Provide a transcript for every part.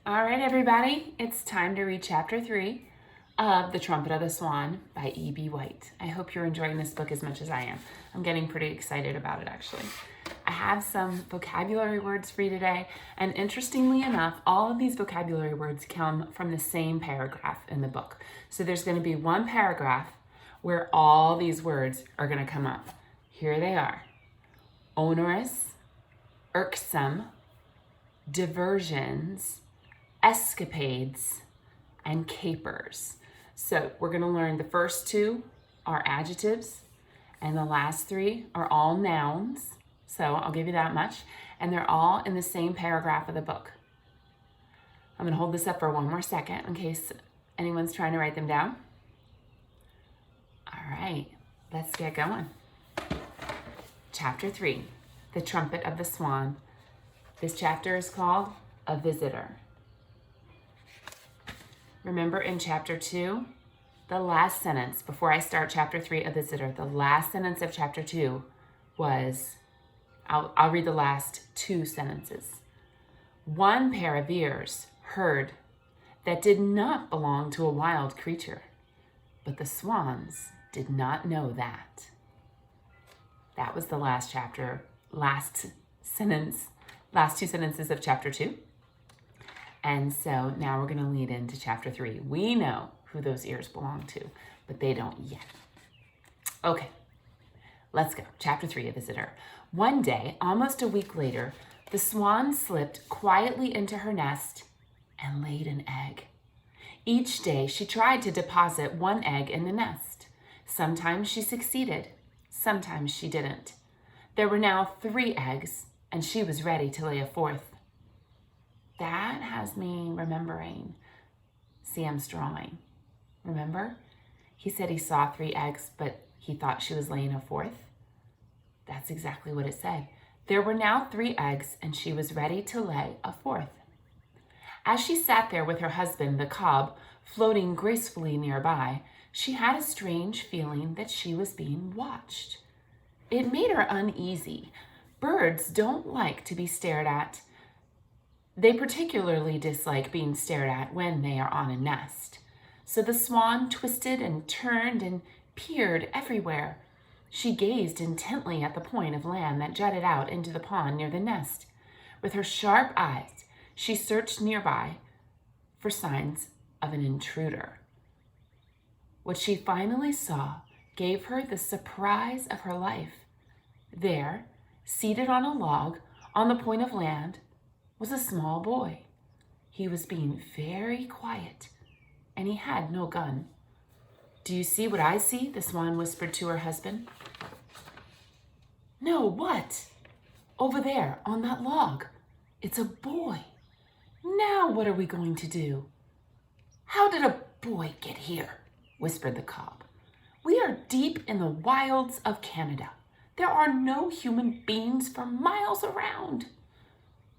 All right, everybody, it's time to read Chapter 3 of The Trumpet of the Swan by E.B. White. I hope you're enjoying this book as much as I am. I'm getting pretty excited about it, actually. I have some vocabulary words for you today, and interestingly enough, all of these vocabulary words come from the same paragraph in the book. So there's going to be one paragraph where all these words are going to come up. Here they are: onerous, irksome, diversions, escapades, and capers. So we're going to learn the first two are adjectives, and the last three are all nouns. So I'll give you that much. And they're all in the same paragraph of the book. I'm going to hold this up for one more second in case anyone's trying to write them down. All right, let's get going. Chapter 3, The Trumpet of the Swan. This chapter is called A Visitor. Remember in chapter 2, the last sentence, before I start chapter 3, A Visitor, the last sentence of chapter 2 was, I'll read the last two sentences. One pair of ears heard that did not belong to a wild creature, but the swans did not know that. That was the last chapter, last two sentences of chapter 2. And so now we're going to lead into chapter 3. We know who those ears belong to, but they don't yet. Okay, let's go. Chapter 3, A Visitor. One day, almost a week later, the swan slipped quietly into her nest and laid an egg. Each day, she tried to deposit one egg in the nest. Sometimes she succeeded, sometimes she didn't. There were now 3 eggs, and she was ready to lay a 4th. That has me remembering Sam's drawing. Remember? He said he saw 3 eggs, but he thought she was laying a 4th. That's exactly what it said. There were now 3 eggs, and she was ready to lay a 4th. As she sat there with her husband, the cob, floating gracefully nearby, she had a strange feeling that she was being watched. It made her uneasy. Birds don't like to be stared at. They particularly dislike being stared at when they are on a nest. So the swan twisted and turned and peered everywhere. She gazed intently at the point of land that jutted out into the pond near the nest. With her sharp eyes, she searched nearby for signs of an intruder. What she finally saw gave her the surprise of her life. There, seated on a log on the point of land, was a small boy. He was being very quiet, and he had no gun. Do you see what I see? The swan whispered to her husband. No, what? Over there, on that log. It's a boy. Now what are we going to do? How did a boy get here? Whispered the cob. We are deep in the wilds of Canada. There are no human beings for miles around.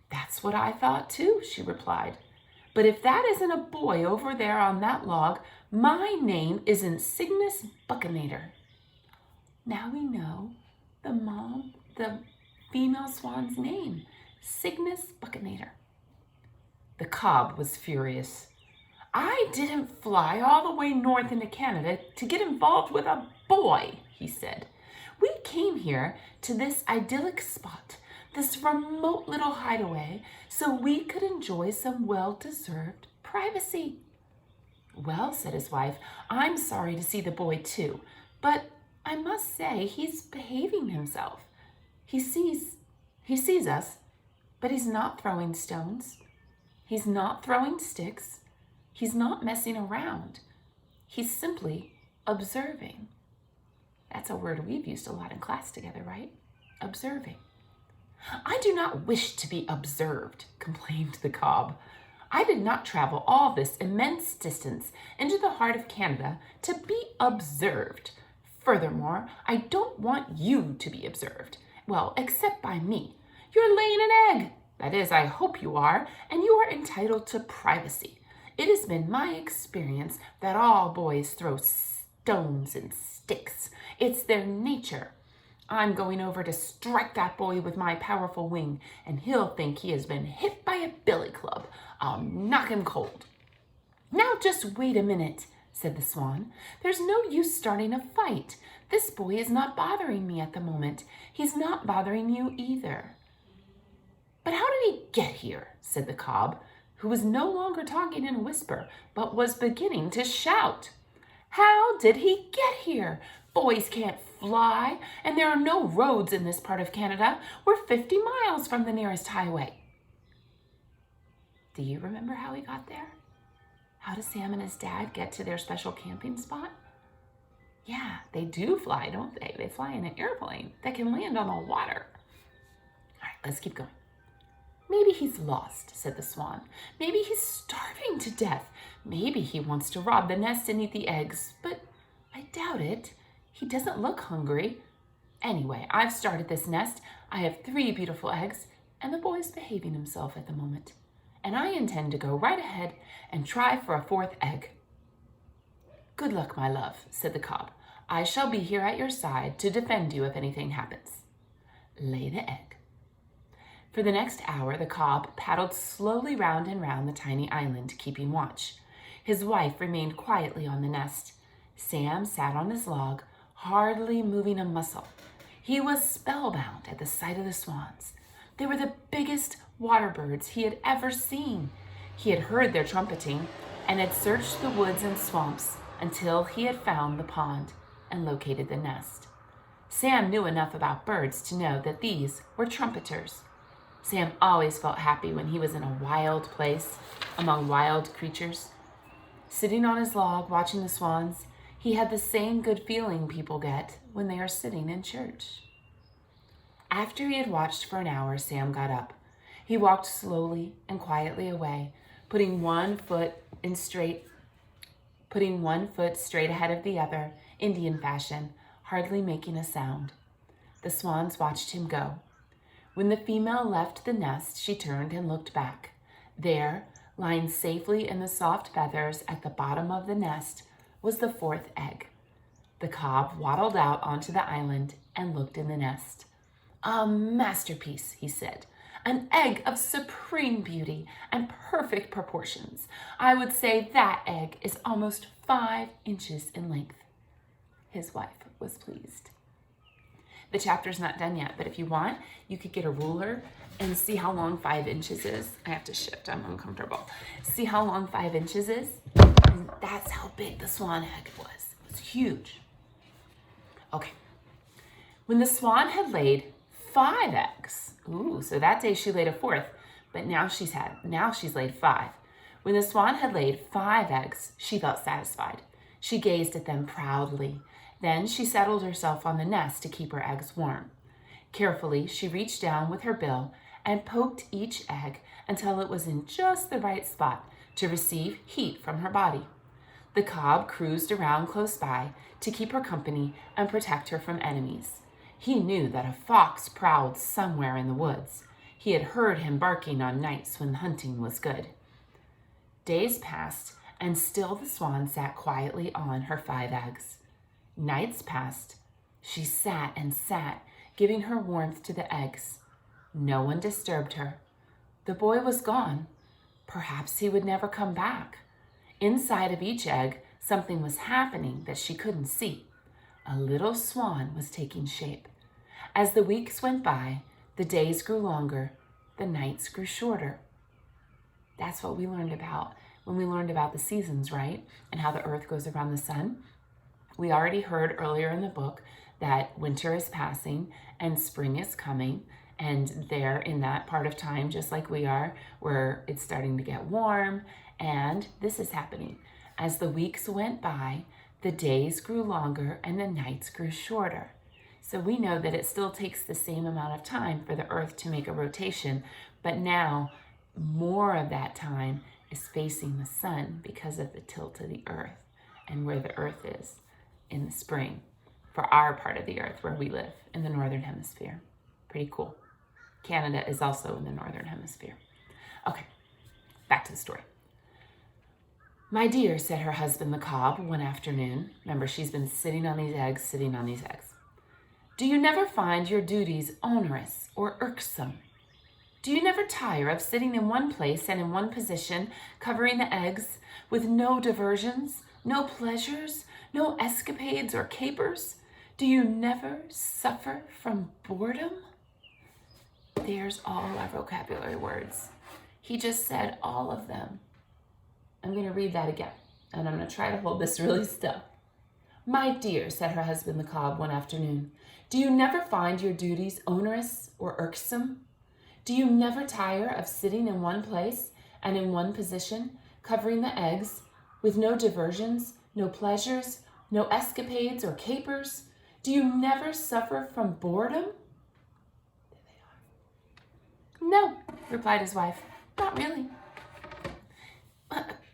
That's what I thought too, she replied. But if that isn't a boy over there on that log, my name isn't Cygnus Buccinator. Now we know the female swan's name, Cygnus Buccinator. The cob was furious. I didn't fly all the way north into Canada to get involved with a boy, he said. We came here to this idyllic spot, this remote little hideaway, so we could enjoy some well-deserved privacy. Well, said his wife, I'm sorry to see the boy too, but I must say he's behaving himself. He sees us, but he's not throwing stones. He's not throwing sticks. He's not messing around. He's simply observing. That's a word we've used a lot in class together, right? Observing. I do not wish to be observed, complained the cob. I did not travel all this immense distance into the heart of Canada to be observed. Furthermore, I don't want you to be observed. Well, except by me. You're laying an egg. That is, I hope you are, and you are entitled to privacy. It has been my experience that all boys throw stones and sticks. It's their nature. I'm going over to strike that boy with my powerful wing, and he'll think he has been hit by a billy club. I'll knock him cold." "Now just wait a minute," said the Swan. "There's no use starting a fight. This boy is not bothering me at the moment. He's not bothering you either." "But how did he get here?" said the Cob, who was no longer talking in a whisper, but was beginning to shout. "How did he get here? Boys can't fly, and there are no roads in this part of Canada. We're 50 miles from the nearest highway." Do you remember how he got there? How do Sam and his dad get to their special camping spot? Yeah, they do fly, don't they? They fly in an airplane that can land on the water. All right, let's keep going. "Maybe he's lost," said the Swan. "Maybe he's starving to death. Maybe he wants to rob the nest and eat the eggs, but I doubt it. He doesn't look hungry. Anyway, I've started this nest. I have 3 beautiful eggs, and the boy's behaving himself at the moment. And I intend to go right ahead and try for a 4th egg." "Good luck, my love," said the Cob. "I shall be here at your side to defend you if anything happens. Lay the egg." For the next hour, the Cob paddled slowly round and round the tiny island, keeping watch. His wife remained quietly on the nest. Sam sat on his log, hardly moving a muscle. He was spellbound at the sight of the swans. They were the biggest water birds he had ever seen. He had heard their trumpeting and had searched the woods and swamps until he had found the pond and located the nest. Sam knew enough about birds to know that these were trumpeters. Sam always felt happy when he was in a wild place among wild creatures. Sitting on his log watching the swans, he had the same good feeling people get when they are sitting in church. After he had watched for an hour, Sam got up. He walked slowly and quietly away, putting one foot straight ahead of the other, Indian fashion, hardly making a sound. The swans watched him go. When the female left the nest, she turned and looked back. There, lying safely in the soft feathers at the bottom of the nest, was the 4th egg. The Cob waddled out onto the island and looked in the nest. "A masterpiece," he said. "An egg of supreme beauty and perfect proportions. I would say that egg is almost 5 inches in length." His wife was pleased. The chapter's not done yet, but if you want, you could get a ruler and see how long 5 inches is. I have to shift, I'm uncomfortable. See how long 5 inches is? And that's how big the swan egg was. It was huge. Okay. When the swan had laid 5 eggs, so that day she laid a 4th, but now she's laid 5. When the swan had laid 5 eggs, she felt satisfied. She gazed at them proudly. Then she settled herself on the nest to keep her eggs warm. Carefully, she reached down with her bill and poked each egg until it was in just the right spot to receive heat from her body. The Cob cruised around close by to keep her company and protect her from enemies. He knew that a fox prowled somewhere in the woods. He had heard him barking on nights when hunting was good. Days passed, and still the swan sat quietly on her 5 eggs. Nights passed. She sat and sat, giving her warmth to the eggs. No one disturbed her. The boy was gone. Perhaps he would never come back. Inside of each egg, something was happening that she couldn't see. A little swan was taking shape. As the weeks went by, the days grew longer, the nights grew shorter. That's what we learned about when we learned about the seasons, right? And how the earth goes around the sun. We already heard earlier in the book that winter is passing and spring is coming, and they're in that part of time, just like we are, where it's starting to get warm, and this is happening. As the weeks went by, the days grew longer and the nights grew shorter. So we know that it still takes the same amount of time for the earth to make a rotation, but now more of that time is facing the sun because of the tilt of the earth and where the earth is in the spring for our part of the earth where we live in the northern hemisphere. Pretty cool. Canada is also in the northern hemisphere. Okay, back to the story. "My dear," said her husband the Cob one afternoon. Remember, she's been sitting on these eggs. "Do you never find your duties onerous or irksome? Do you never tire of sitting in one place and in one position, covering the eggs, with no diversions, no pleasures, no escapades or capers? Do you never suffer from boredom? There's all our vocabulary words. He just said all of them. I'm going to read that again, and I'm going to try to hold this really still. My dear, said her husband the cob one afternoon, do you never find your duties onerous or irksome? Do you never tire of sitting in one place and in one position, covering the eggs, with no diversions, no pleasures, no escapades or capers? Do you never suffer from boredom? There they are. No, replied his wife, not really.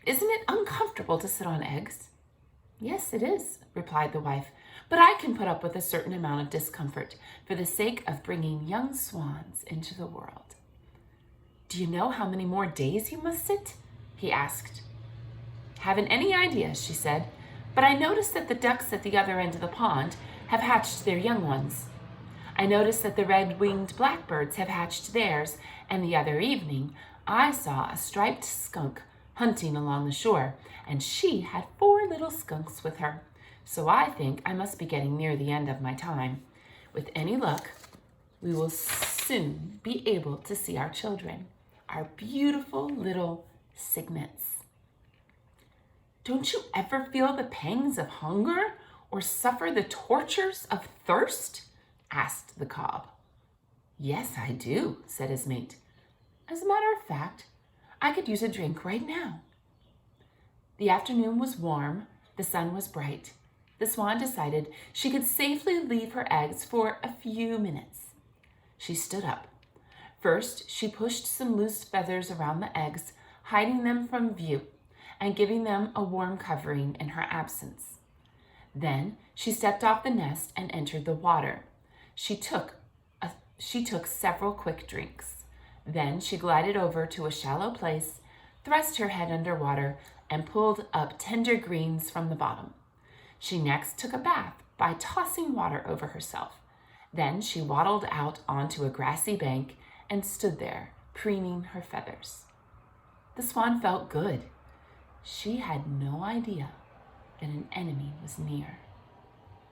Isn't it uncomfortable to sit on eggs? Yes, it is, replied the wife, but I can put up with a certain amount of discomfort for the sake of bringing young swans into the world. Do you know how many more days you must sit? He asked. Haven't any idea, she said, but I noticed that the ducks at the other end of the pond have hatched their young ones. I noticed that the red-winged blackbirds have hatched theirs, and the other evening I saw a striped skunk hunting along the shore, and she had 4 little skunks with her. So I think I must be getting near the end of my time. With any luck, we will soon be able to see our children, our beautiful little cygnets. Don't you ever feel the pangs of hunger or suffer the tortures of thirst? Asked the cob. Yes, I do, said his mate. As a matter of fact, I could use a drink right now. The afternoon was warm, the sun was bright. The swan decided she could safely leave her eggs for a few minutes. She stood up. First, she pushed some loose feathers around the eggs, hiding them from view and giving them a warm covering in her absence. Then she stepped off the nest and entered the water. She took several quick drinks. Then she glided over to a shallow place, thrust her head under water, and pulled up tender greens from the bottom. She next took a bath by tossing water over herself. Then she waddled out onto a grassy bank and stood there, preening her feathers. The swan felt good. She had no idea that an enemy was near.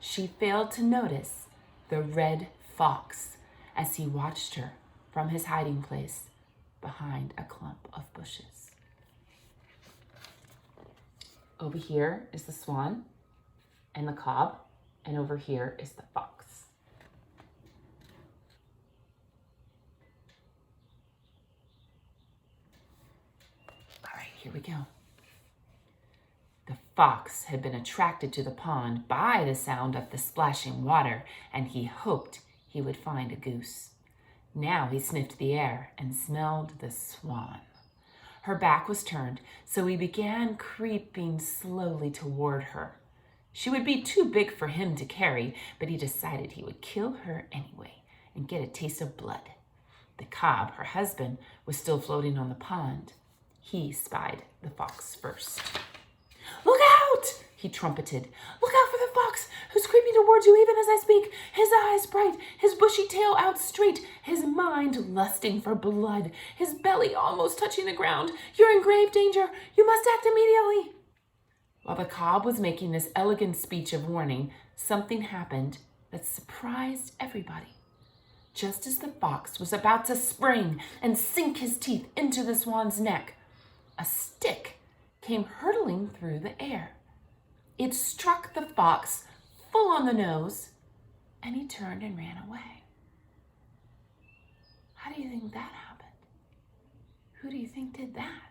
She failed to notice the red fox as he watched her from his hiding place behind a clump of bushes. Over here is the swan and the cob, and over here is the fox. All right, here we go. The fox had been attracted to the pond by the sound of the splashing water, and he hoped he would find a goose. Now he sniffed the air and smelled the swan. Her back was turned, so he began creeping slowly toward her. She would be too big for him to carry, but he decided he would kill her anyway and get a taste of blood. The cob, her husband, was still floating on the pond. He spied the fox first. Look out! He trumpeted. Look out for the fox who's creeping towards you even as I speak. His eyes bright, his bushy tail out straight, his mind lusting for blood, his belly almost touching the ground. You're in grave danger. You must act immediately. While the cob was making this elegant speech of warning, something happened that surprised everybody. Just as the fox was about to spring and sink his teeth into the swan's neck, a stick came hurtling through the air. It struck the fox full on the nose, and he turned and ran away. How do you think that happened? Who do you think did that?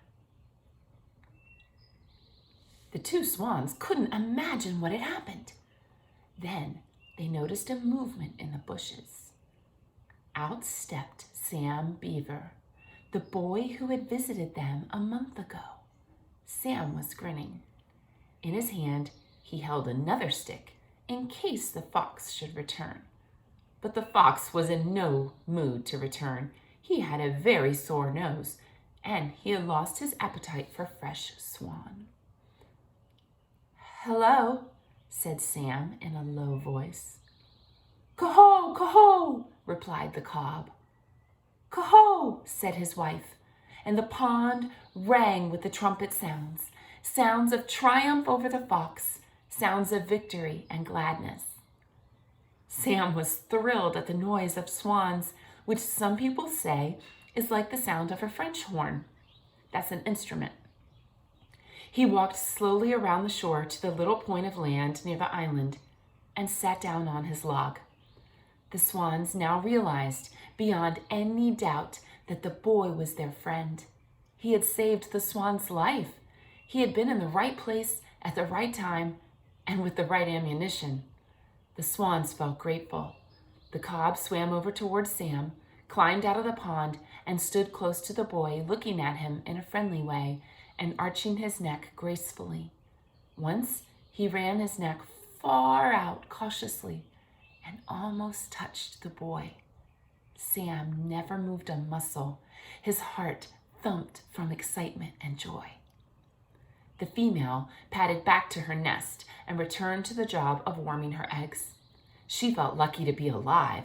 The 2 swans couldn't imagine what had happened. Then they noticed a movement in the bushes. Out stepped Sam Beaver, the boy who had visited them a month ago. Sam was grinning. In his hand, he held another stick in case the fox should return. But the fox was in no mood to return. He had a very sore nose, and he had lost his appetite for fresh swan. Hello, said Sam in a low voice. Coho, coho, replied the cob. "Coho!" said his wife, and the pond rang with the trumpet sounds, sounds of triumph over the fox, sounds of victory and gladness. Sam was thrilled at the noise of swans, which some people say is like the sound of a French horn. That's an instrument. He walked slowly around the shore to the little point of land near the island and sat down on his log. The swans now realized beyond any doubt that the boy was their friend. He had saved the swan's life. He had been in the right place at the right time and with the right ammunition. The swans felt grateful. The cob swam over toward Sam, climbed out of the pond, and stood close to the boy, looking at him in a friendly way and arching his neck gracefully. Once he ran his neck far out cautiously and almost touched the boy. Sam never moved a muscle. His heart thumped from excitement and joy. The female padded back to her nest and returned to the job of warming her eggs. She felt lucky to be alive.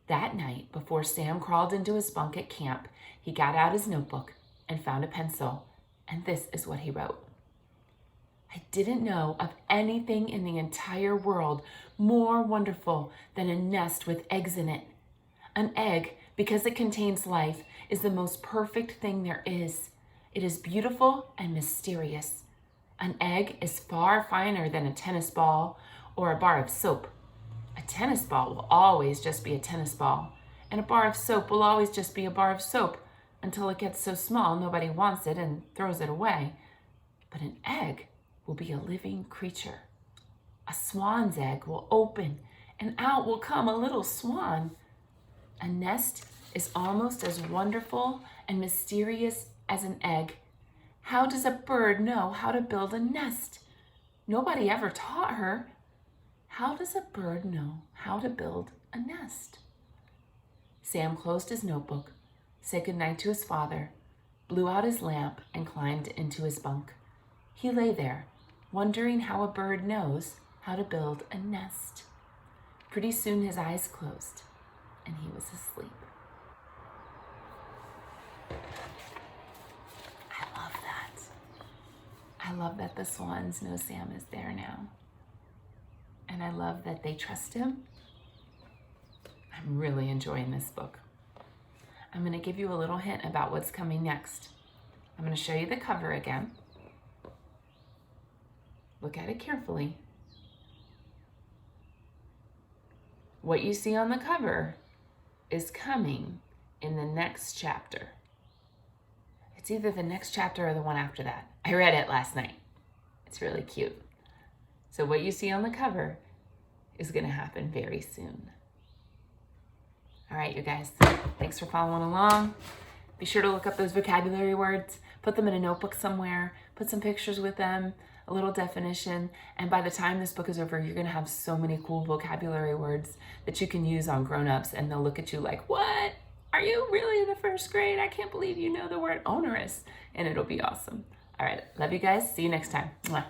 That night, before Sam crawled into his bunk at camp, he got out his notebook and found a pencil, and this is what he wrote. I didn't know of anything in the entire world more wonderful than a nest with eggs in it. An egg, because it contains life, is the most perfect thing there is. It is beautiful and mysterious. An egg is far finer than a tennis ball or a bar of soap. A tennis ball will always just be a tennis ball, and a bar of soap will always just be a bar of soap until it gets so small nobody wants it and throws it away. But an egg will be a living creature. A swan's egg will open, and out will come a little swan. A nest is almost as wonderful and mysterious as an egg. How does a bird know how to build a nest? Nobody ever taught her. How does a bird know how to build a nest? Sam closed his notebook, said goodnight to his father, blew out his lamp, and climbed into his bunk. He lay there, wondering how a bird knows how to build a nest. Pretty soon his eyes closed, and he was asleep. I love that. I love that the swans know Sam is there now. And I love that they trust him. I'm really enjoying this book. I'm going to give you a little hint about what's coming next. I'm going to show you the cover again. Look at it carefully. What you see on the cover is coming in the next chapter. It's either the next chapter or the one after that. I read it last night. It's really cute. So what you see on the cover is going to happen very soon. All right, you guys, thanks for following along. Be sure to look up those vocabulary words, put them in a notebook somewhere, put some pictures with them, a little definition, and by the time this book is over, you're going to have so many cool vocabulary words that you can use on grown-ups, and they'll look at you like, what? Are you really in the first grade? I can't believe you know the word onerous, and it'll be awesome. All right, love you guys. See you next time. Mwah.